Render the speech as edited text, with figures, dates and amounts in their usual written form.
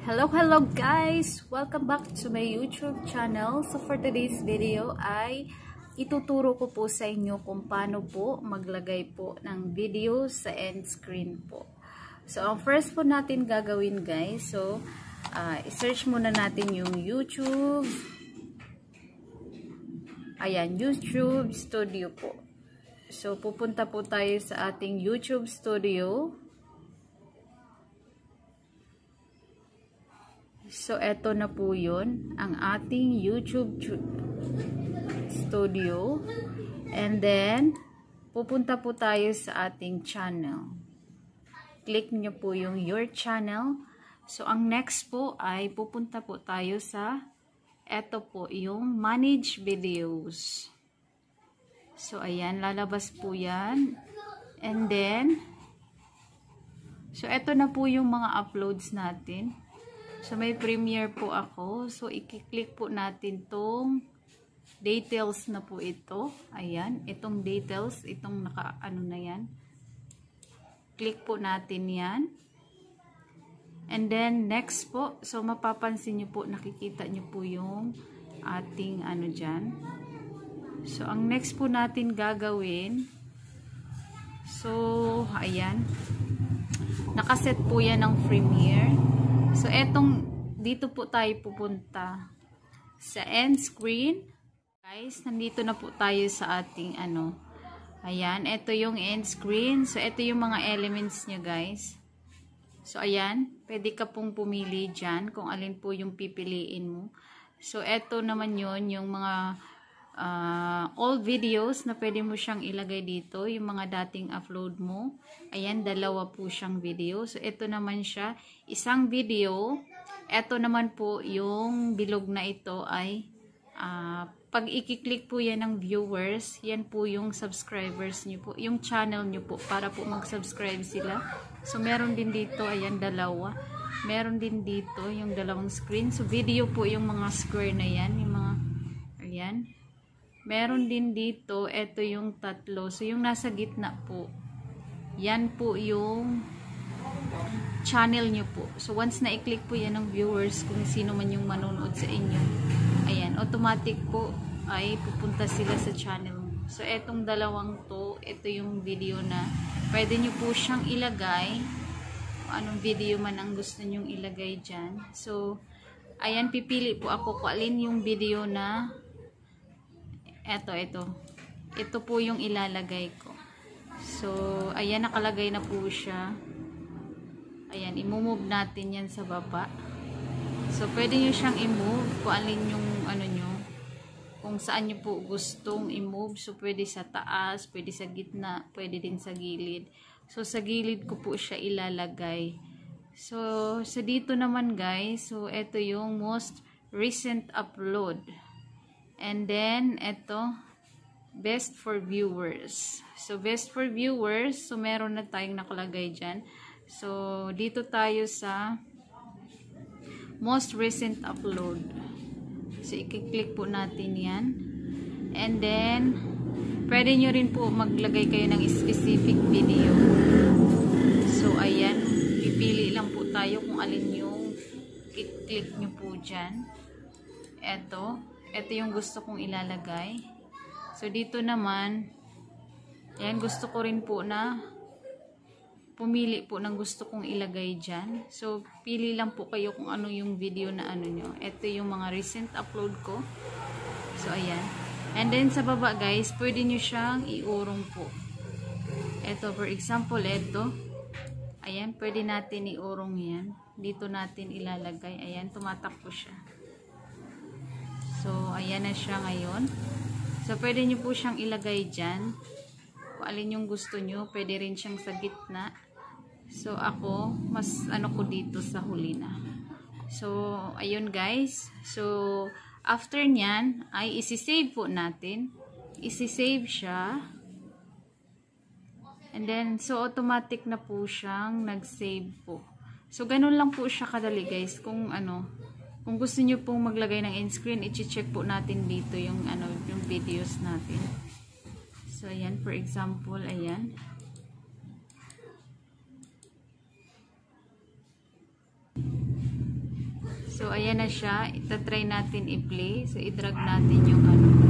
Hello guys! Welcome back to my YouTube channel. So for today's video ay ituturo ko po sa inyo kung paano po maglagay po ng video sa end screen po. So ang first po natin gagawin guys, so i-search muna natin yung YouTube. Ayan, YouTube Studio po. So pupunta po tayo sa ating YouTube Studio. So, eto na po yun, ang ating YouTube Studio. And then, pupunta po tayo sa ating channel. Click nyo po yung your channel. So, ang next po ay pupunta po tayo sa, eto po, yung manage videos. So, ayan, lalabas po yan. And then, so, eto na po yung mga uploads natin. So, may Premiere po ako. So, i-click po natin tong details na po ito. Ayan. Itong details. Itong naka-ano na yan. Click po natin yan. And then, next po. So, mapapansin nyo po, nakikita nyo po yung ating ano dyan. So, ang next po natin gagawin. So, ayan. Nakaset po yan ng Premiere. So, dito po tayo pupunta sa end screen. Guys, nandito na po tayo sa ating ano. Ayan, ito yung end screen. So, ito yung mga elements niya guys. So, ayan, pwede ka pong pumili dyan kung alin po yung pipiliin mo. So, ito naman yun, yung mga old videos na pwede mo siyang ilagay dito, yung mga dating upload mo. Ayan, dalawa po siyang video. So, ito naman siya, isang video. Ito naman po, yung bilog na ito ay pag i-click po yan ng viewers, yan po yung subscribers nyo po, yung channel nyo po, para po mag-subscribe sila. So, meron din dito, ayan, dalawa. Meron din dito, yung dalawang screen. So, video po yung mga square na yan, yung mga, ayan. Meron din dito, ito yung tatlo. So, yung nasa gitna po, yan po yung channel nyo po. So, once na i-click po yan ng viewers, kung sino man yung manonood sa inyo, ayan, automatic po ay pupunta sila sa channel mo. So, etong dalawang to, ito yung video na pwede nyo po siyang ilagay, kung anong video man ang gusto nyong ilagay dyan. So, ayan, pipili po ako kung alin yung video na ito po yung ilalagay ko. So, ayan, nakalagay na po siya. Ayan, i-move natin yan sa baba. So, pwede nyo siyang i-move kung alin yung ano nyo, kung saan nyo po gustong i-move. So, pwede sa taas, pwede sa gitna, pwede din sa gilid. So, sa gilid ko po siya ilalagay. So, sa dito naman guys, so, ito yung most recent upload. And then, ito, best for viewers. So, best for viewers. So, meron na tayong nakalagay dyan. So, dito tayo sa most recent upload. So, i-click po natin yan. And then, pwede nyo rin po maglagay kayo ng specific video. So, ayan. Pipili lang po tayo kung alin yung i-click nyo po dyan. Ito yung gusto kong ilalagay. So, dito naman, ayan, gusto ko rin po na pumili po ng gusto kong ilagay dyan. So, pili lang po kayo kung ano yung video na ano nyo. Ito yung mga recent upload ko. So, ayan. And then, sa baba guys, pwede nyo siyang iurong po. Ito, for example, ito. Ayan, pwede natin iurong yan. Dito natin ilalagay. Ayan, tumatakbo siya. So, ayan na siya ngayon. So, pwede nyo po siyang ilagay dyan. Kung alin yung gusto nyo, pwede rin siyang sa gitna. So, ako, mas ano ko dito sa huli na. So, ayun guys. So, after nyan, ay isi-save po natin. Isi-save siya. And then, so, automatic na po siyang nag-save po. So, ganun lang po siya kadali guys. Kung ano, kung gusto niyo pong maglagay ng end screen, i-check po natin dito yung ano, yung videos natin. So, ayan, for example, ayan. So, ayan na siya. Itatry natin i-play. So, i-drag natin yung ano.